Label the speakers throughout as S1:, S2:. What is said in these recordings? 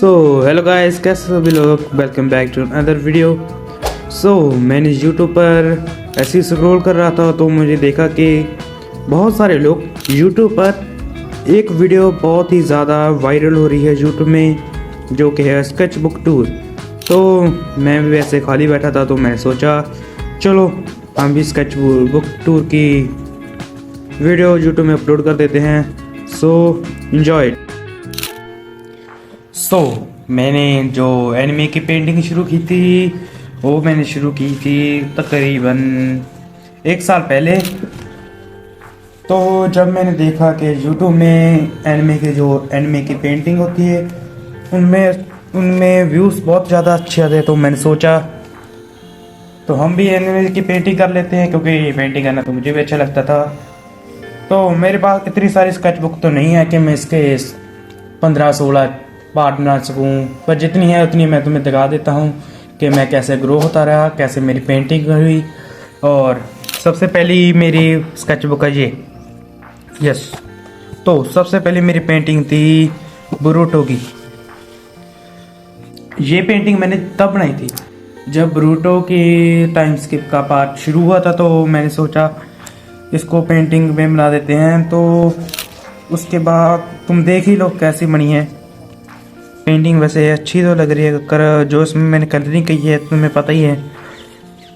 S1: So hello guys, कैसे सभी लोग। Welcome back to another video. मैंने यूट्यूब पर ऐसे ही स्क्रॉल कर रहा था तो मुझे देखा कि बहुत सारे लोग यूट्यूब पर एक वीडियो बहुत ही ज़्यादा वायरल हो रही है यूट्यूब में, जो कि है स्केच बुक टूर। तो मैं भी वैसे खाली बैठा था तो मैं सोचा चलो हम भी स्केच बुक टूर की वीडियो यूट्यूब में अपलोड कर देते हैं। एंजॉय। मैंने जो एनिमे की पेंटिंग शुरू की थी वो मैंने शुरू की थी तकरीबन 1 साल पहले। तो जब मैंने देखा कि यूट्यूब में एनिमे की पेंटिंग होती है उनमें व्यूज़ बहुत ज़्यादा अच्छे आते हैं, तो मैंने सोचा तो हम भी एनिमे की पेंटिंग कर लेते हैं, क्योंकि पेंटिंग करना तो मुझे भी अच्छा लगता था। तो मेरे पास इतनी सारी स्केच बुक तो नहीं है कि मैं इसके 15-16 पार्ट बना सकूँ, पर जितनी है उतनी मैं तुम्हें दिखा देता हूँ कि मैं कैसे ग्रो होता रहा, कैसे मेरी पेंटिंग हुई। और सबसे पहली मेरी स्केच बुक है ये। यस, तो सबसे पहले मेरी पेंटिंग थी बोरुतो की। ये पेंटिंग मैंने तब बनाई थी जब बोरुतो की टाइम स्किप का पार्ट शुरू हुआ था, तो मैंने सोचा इसको पेंटिंग में बना देते हैं। तो उसके बाद तुम देख ही लो कैसी बनी है पेंटिंग। वैसे अच्छी तो लग रही है, कर जो इसमें मैंने कलरिंग की है तुम्हें पता ही है।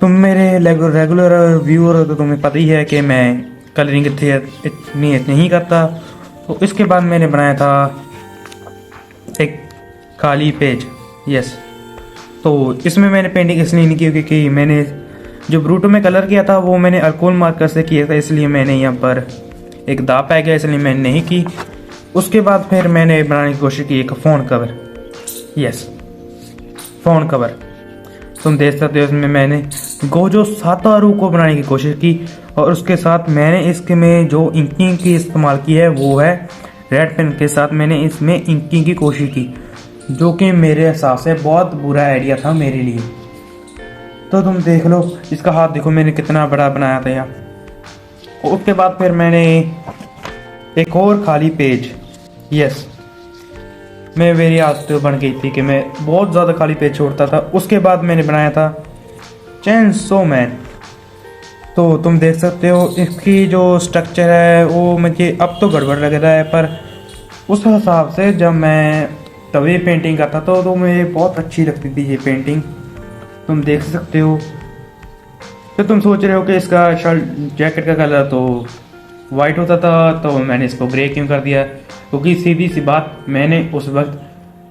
S1: तुम मेरे रेगुलर व्यूअर हो तो तुम्हें पता ही है कि मैं कलरिंग इतनी नहीं करता। तो इसके बाद मैंने बनाया था एक खाली पेज। यस, तो इसमें मैंने पेंटिंग इसलिए नहीं की क्योंकि मैंने जो बोरुतो में कलर किया था वो मैंने अल्कोहल मार्कर से किया था, इसलिए मैंने यहाँ पर एक दाग पै गया, इसलिए मैंने नहीं की। उसके बाद फिर मैंने बनाने की कोशिश की एक phone cover. Yes, phone cover तुम देख सकते हो। इसमें मैंने गोजो सातोरू को बनाने की कोशिश की, और उसके साथ मैंने इसके में जो इंकिंग की इस्तेमाल की है वो है रेड पेन के साथ मैंने इसमें इंकिंग की कोशिश की, जो कि मेरे हिसाब से बहुत बुरा आइडिया था मेरे लिए। तो तुम देख लो, इसका हाथ देखो मैंने कितना बड़ा बनाया था यहाँ। उसके बाद फिर मैंने एक और खाली पेज। यस, मेरी आदत बन गई थी कि मैं बहुत ज़्यादा खाली पेज छोड़ता था। उसके बाद मैंने बनाया था चेनसो मैन। तो तुम देख सकते हो इसकी जो स्ट्रक्चर है वो मुझे अब तो गड़बड़ लग रहा है, पर उस हिसाब से जब मैं तभी पेंटिंग करता था तो मुझे बहुत अच्छी लगती थी ये पेंटिंग। तुम देख सकते हो। तो तुम सोच रहे हो कि इसका शर्ट जैकेट का कलर तो वाइट होता था, तो मैंने इसको ग्रे क्यों कर दिया, क्योंकि सीधी सी बात मैंने उस वक्त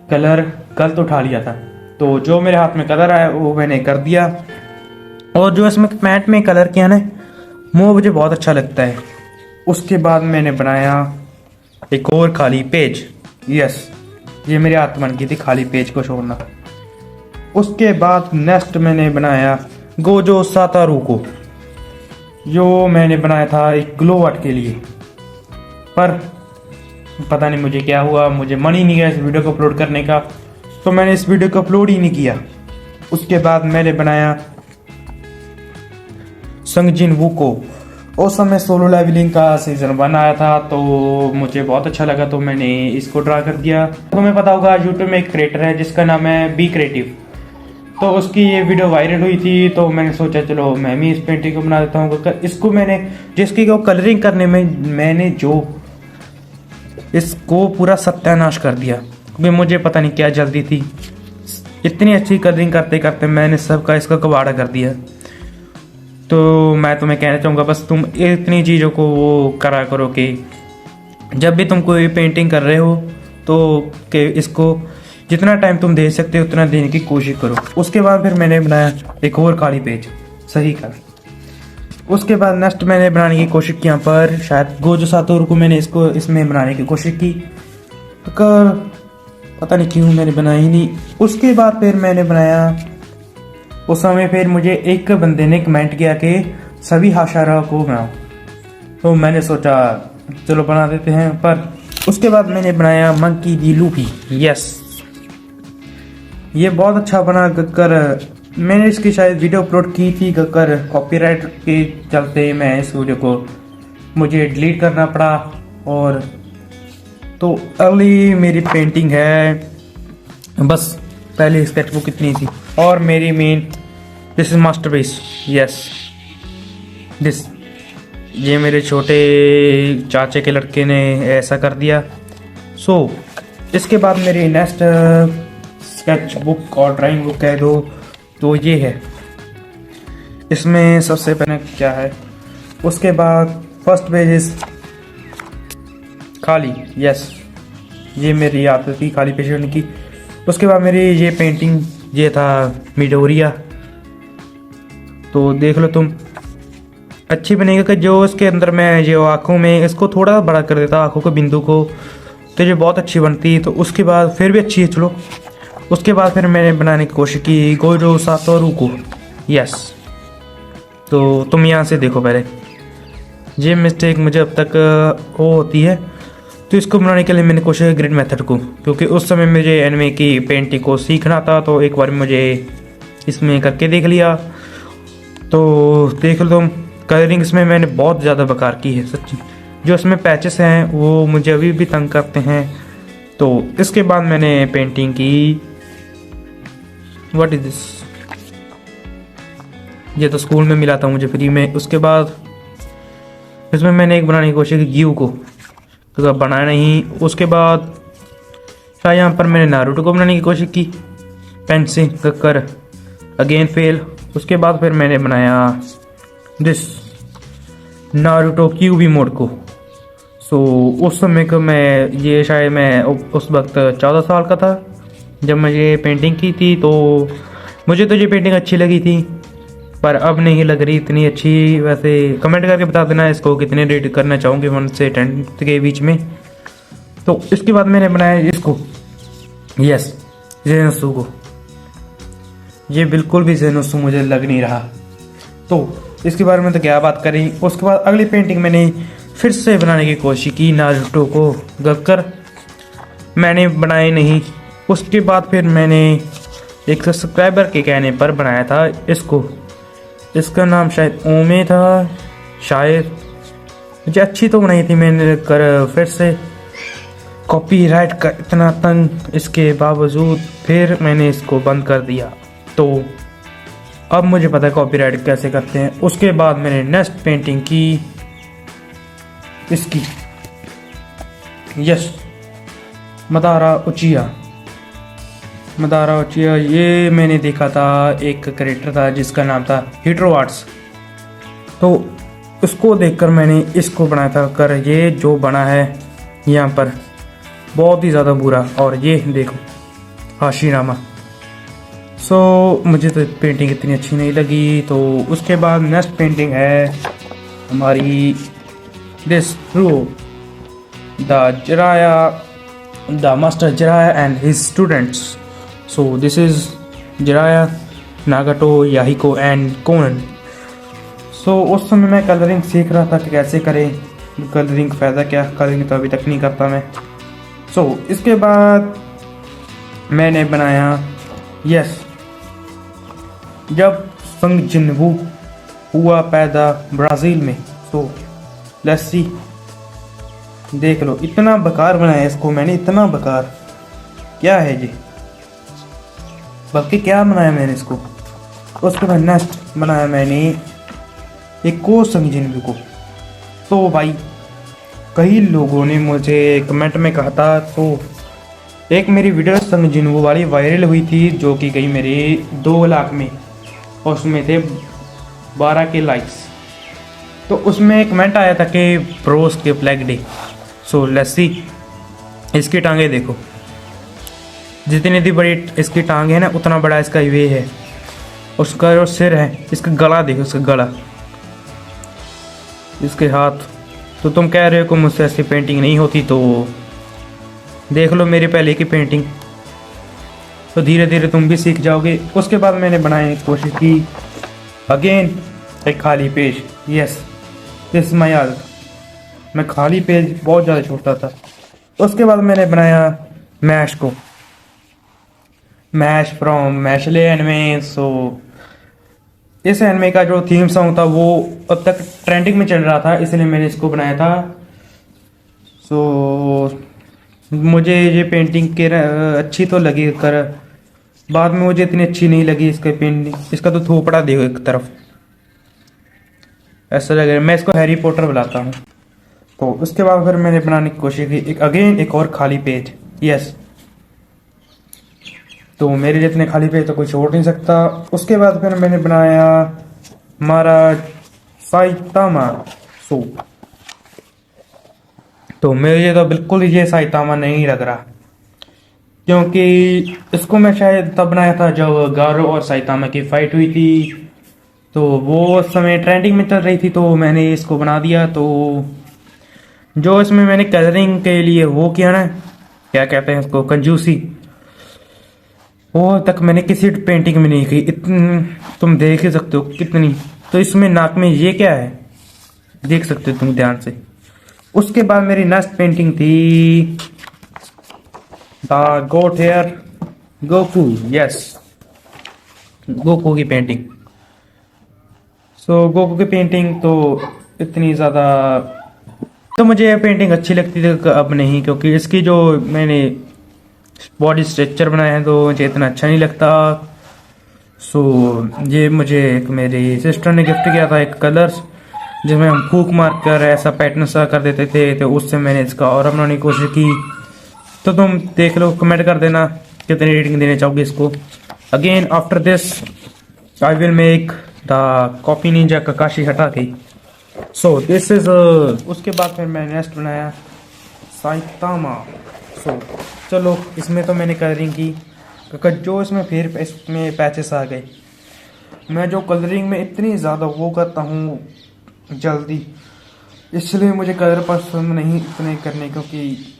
S1: कलर गलत उठा लिया था। तो जो मेरे हाथ में कलर आया वो मैंने कर दिया, और जो इसमें पैंट में कलर किया ना वो मुझे बहुत अच्छा लगता है। उसके बाद मैंने बनाया एक और खाली पेज। यस, ये मेरी आदत बन गई थी खाली पेज को छोड़ना। उसके बाद नेक्स्ट मैंने बनाया गोजो सातोरू को, जो मैंने बनाया था एक ग्लो आर्ट के लिए, पर पता नहीं मुझे क्या हुआ, मुझे मन ही नहीं गया इस वीडियो को अपलोड करने का, तो मैंने इस वीडियो को अपलोड ही नहीं किया। उसके बाद मैंने बनाया संगजिन वू को। उस समय सोलो लेवलिंग का सीजन 1 आया था, तो मुझे बहुत अच्छा लगा, तो मैंने इसको ड्रा कर दिया। तुम्हें पता होगा यूट्यूब में एक क्रिएटर है जिसका नाम है बी क्रिएटिव, तो उसकी ये वीडियो वायरल हुई थी, तो मैंने सोचा चलो मैं भी इस पेंटिंग को बना देता हूँ। इसको मैंने जिसकी को कलरिंग करने में मैंने जो इसको पूरा सत्यानाश कर दिया, क्योंकि मुझे पता नहीं क्या जल्दी थी। इतनी अच्छी कलरिंग करते करते मैंने सबका इसका कबाड़ा कर दिया। तो मैं तुम्हें कहना चाहूँगा बस तुम इतनी चीज़ों को वो करा करो कि जब भी तुम कोई पेंटिंग कर रहे हो तो कि इसको जितना टाइम तुम दे सकते हो उतना देने की कोशिश करो। उसके बाद फिर मैंने बनाया एक और खाली पेज सही कर। उसके बाद नेक्स्ट मैंने बनाने की कोशिश की यहाँ पर शायद गोजो सातोरू को मैंने इसको इसमें बनाने की कोशिश की, तो पता नहीं क्यों मैंने बनाया ही नहीं। उसके बाद फिर मैंने बनाया, उस समय फिर मुझे एक बंदे ने कमेंट किया कि सभी हाशारा को बनाओ, तो मैंने सोचा चलो बना देते हैं। पर उसके बाद मैंने बनाया मंकी डी लूफी। यस, ये बहुत अच्छा बना कर मैंने इसकी शायद वीडियो अपलोड की थी, कर कॉपीराइट के चलते मैं इस वीडियो को मुझे डिलीट करना पड़ा। और तो अगली मेरी पेंटिंग है बस पहले स्केचबुक इतनी थी। और मेरी main, this is masterpiece, yes this, ये मेरे छोटे चाचे के लड़के ने ऐसा कर दिया। सो इसके बाद मेरी नेक्स्ट स्केच बुक और ड्राइंग बुक कह दो तो ये है। इसमें सबसे पहले क्या है, उसके बाद फर्स्ट पेज इज खाली, यस ये मेरी आदत थी खाली पेज करने की। उसके बाद मेरी ये पेंटिंग, ये था मिडोरिया, तो देख लो तुम, अच्छी बनेगी कि जो इसके अंदर मैं जो आँखों में इसको थोड़ा बड़ा कर देता, आँखों के बिंदु को, तो ये बहुत अच्छी बनती। तो उसके बाद फिर भी अच्छी है, चलो उसके बाद फिर मैंने बनाने की कोशिश की गोजो सातोरू को, यस। तो तुम यहाँ से देखो, पहले ये मिस्टेक मुझे अब तक वो होती है, तो इसको बनाने के लिए मैंने कोशिश की ग्रिड मेथड को, क्योंकि उस समय मुझे एनिमे की पेंटिंग को सीखना था, तो एक बार मुझे इसमें करके देख लिया। तो देख लो तुम, कलरिंग इसमें मैंने बहुत ज़्यादा बेकार की है सच्ची, जो इसमें पैचेस हैं वो मुझे अभी भी तंग करते हैं। तो इसके बाद मैंने पेंटिंग की, व्हाट इज दिस, ये तो स्कूल में मिला था मुझे फ्री में। उसके बाद इसमें मैंने एक बनाने की कोशिश की गीव को, तो बनाया नहीं। उसके बाद यहाँ पर मैंने नारुतो को बनाने की कोशिश की पेन से कर, अगेन फेल। उसके बाद फिर मैंने बनाया दिस नारुतो क्यूबी मोड को। सो उस समय को मैं, ये शायद मैं उस वक्त 14 साल का था जब मैं ये पेंटिंग की थी। तो मुझे तो ये पेंटिंग अच्छी लगी थी, पर अब नहीं लग रही इतनी अच्छी। वैसे कमेंट करके बता देना इसको कितने रेट करना चाहूँगी 1 से 10 के बीच में। तो इसके बाद मैंने बनाया इसको, यस जेनोसु को। ये बिल्कुल भी जेनोसु मुझे लग नहीं रहा, तो इसके बारे में तो क्या बात करें। उसके बाद अगली पेंटिंग मैंने फिर से बनाने की कोशिश की नारुतो को गकर, मैंने बनाए नहीं। उसके बाद फिर मैंने एक सब्सक्राइबर के कहने पर बनाया था इसको, इसका नाम शायद ओमे था शायद, मुझे अच्छी तो बनाई थी मैंने कर। फिर से कॉपीराइट का इतना तंग इसके बावजूद फिर मैंने इसको बंद कर दिया। तो अब मुझे पता है कॉपीराइट कैसे करते हैं। उसके बाद मैंने नेक्स्ट पेंटिंग की इसकी, यस मदारा उचिया। मदारा उचिया, ये मैंने देखा था, एक कैरेक्टर था जिसका नाम था हिट्रो आर्ट्स, तो उसको देखकर मैंने इसको बनाया था। कर ये जो बना है यहाँ पर बहुत ही ज़्यादा बुरा, और ये देखो हाशिनामा। सो मुझे तो पेंटिंग इतनी अच्छी नहीं लगी। तो उसके बाद नेक्स्ट पेंटिंग है हमारी दिस रू the Jiraiya, the master Jiraiya and his students. So this is Jiraiya, Nagato, Yahiko and Konan. So उस समय मैं कलरिंग सीख रहा था कि कैसे करें कलरिंग, फ़ायदा क्या, कलरिंग तो अभी तक नहीं करता मैं। सो इसके बाद मैंने बनाया, यस जब संग जिनवू हुआ पैदा ब्राज़ील में। सो लेट्स सी, देख लो इतना बेकार बनाया इसको मैंने, इतना बेकार क्या है जी, बल्कि क्या बनाया मैंने इसको। उसके बाद नेक्स्ट बनाया मैंने एक को संग जिनवू को। तो भाई कई लोगों ने मुझे कमेंट में कहा था, तो एक मेरी वीडियो संग जिनवू वाली वायरल हुई थी जो कि गई मेरे 2 लाख में, और उसमें थे 12 के लाइक्स। तो उसमें कमेंट आया था कि प्रोस के flag day. So let's see, इसकी टांगे देखो, जितनी भी बड़ी इसकी टांग है ना उतना बड़ा इसका ये है। उसका जो सिर है, इसका गला देखो, इसका गला, इसके हाथ। तो तुम कह रहे हो कि मुझसे ऐसी पेंटिंग नहीं होती, तो देख लो मेरी पहले की पेंटिंग, तो धीरे धीरे तुम भी सीख जाओगे। उसके बाद मैंने बनाने की कोशिश की अगेन एक खाली page, yes this my art. मैं खाली पेज बहुत ज़्यादा छोड़ता था। उसके बाद मैंने बनाया मैश को, मैश फ्रॉम मैशले एनिमे। सो इस एनिमे का जो थीम सॉन्ग था वो अब तक ट्रेंडिंग में चल रहा था, इसलिए मैंने इसको बनाया था। सो मुझे ये पेंटिंग के अच्छी तो लगी कर, बाद में मुझे इतनी अच्छी नहीं लगी इसका पेंटिंग। इसका तो थोपड़ा देखो एक तरफ, ऐसा लग रहा है। मैं इसको हैरी पॉटर बुलाता हूँ। तो उसके बाद फिर मैंने बनाने की कोशिश की एक और खाली पेज। यस, तो मेरे जितने खाली पेज तो कोई छोड़ नहीं सकता। उसके बाद फिर मैंने बनाया हमारा साइतामा सूप। तो मुझे तो बिल्कुल ये साइतामा नहीं लग रहा, क्योंकि इसको मैं शायद तब बनाया था जब गारो और साइतामा की फाइट हुई थी। तो वो उस समय ट्रेंडिंग में चल रही थी, तो मैंने इसको बना दिया। तो जो इसमें मैंने कलरिंग के लिए वो किया ना, क्या कहते हैं उसको, कंजूसी, वो तक मैंने किसी पेंटिंग में नहीं की। इतनी तुम देख ही सकते हो कितनी। तो इसमें नाक में ये क्या है, देख सकते हो तुम ध्यान से। उसके बाद मेरी नेक्स्ट पेंटिंग थी the goat here Goku. Yes, Goku की पेंटिंग। सो गोकू की पेंटिंग तो इतनी ज़्यादा तो मुझे ये पेंटिंग अच्छी लगती थी, अब नहीं, क्योंकि इसकी जो मैंने बॉडी स्ट्रक्चर बनाया है तो मुझे इतना अच्छा नहीं लगता। सो ये मुझे एक मेरी सिस्टर ने गिफ्ट किया था, एक कलर्स जिसमें हम फूक मार कर ऐसा पैटर्न सा कर देते थे। तो उससे मैंने इसका और बनाने की कोशिश की। तो तुम देख लो, कमेंट कर देना कितनी रेटिंग देना चाहोगे इसको। Again after this I will make the copy ninja Kakashi हटा के। सो दिस इज उसके बाद फिर मैंने नेक्स्ट बनाया साइतामा। सो चलो, इसमें तो मैंने कलरिंग की, क्योंकि जो इसमें फिर इसमें पैचेस आ गए। मैं जो कलरिंग में इतनी ज़्यादा वो करता हूँ जल्दी, इसलिए मुझे कलर पसंद नहीं इतने करने, क्योंकि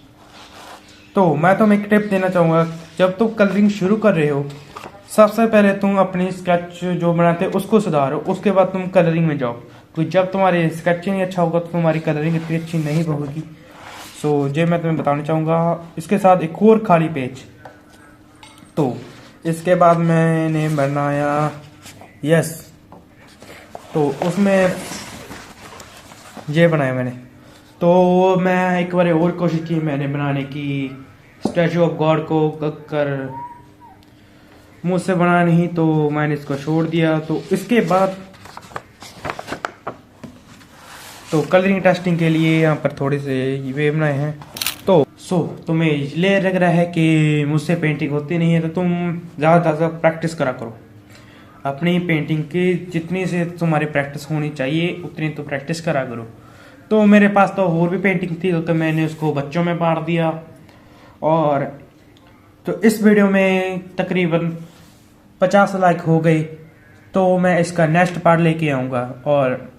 S1: तो मैं तुम्हें एक टिप देना चाहूँगा। जब तुम कलरिंग शुरू कर रहे हो, सबसे पहले तुम अपनी स्केच जो बनाते हो उसको सुधारो, उसके बाद तुम कलरिंग में जाओ। क्योंकि जब तुम्हारे स्केच नहीं अच्छा होगा तो तुम्हारी कलरिंग इतनी अच्छी नहीं होगी। सो ये मैं तुम्हें बताना चाहूँगा। इसके साथ एक और खाली पेज। तो इसके बाद मैंने बनाया, यस, तो उसमें ये बनाया मैंने। तो मैं एक बार और कोशिश की मैंने बनाने की स्टैचू ऑफ गॉड को, कर मुझसे बना नहीं, तो मैंने इसको छोड़ दिया। तो इसके बाद तो कलरिंग टेस्टिंग के लिए यहाँ पर थोड़े से वे बनाए हैं। तो तुम्हें इसलिए लग रहा है कि मुझसे पेंटिंग होती नहीं है, तो तुम ज़्यादा से ज़्यादा प्रैक्टिस करा करो। अपनी पेंटिंग की जितनी से तुम्हारी प्रैक्टिस होनी चाहिए उतनी तो प्रैक्टिस करा करो। तो मेरे पास तो और भी पेंटिंग थी, तो मैंने उसको बच्चों में बांट दिया। और तो इस वीडियो में तकरीबन 50 लाइक हो गई, तो मैं इसका नेक्स्ट पार्ट लेके आऊँगा। और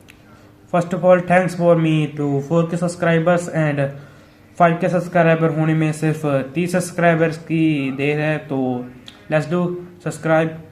S1: first of all thanks for me to 4K subscribers and 5K subscriber होने में सिर्फ 30 सब्सक्राइबर्स की देर है। तो लेट्स डू सब्सक्राइब।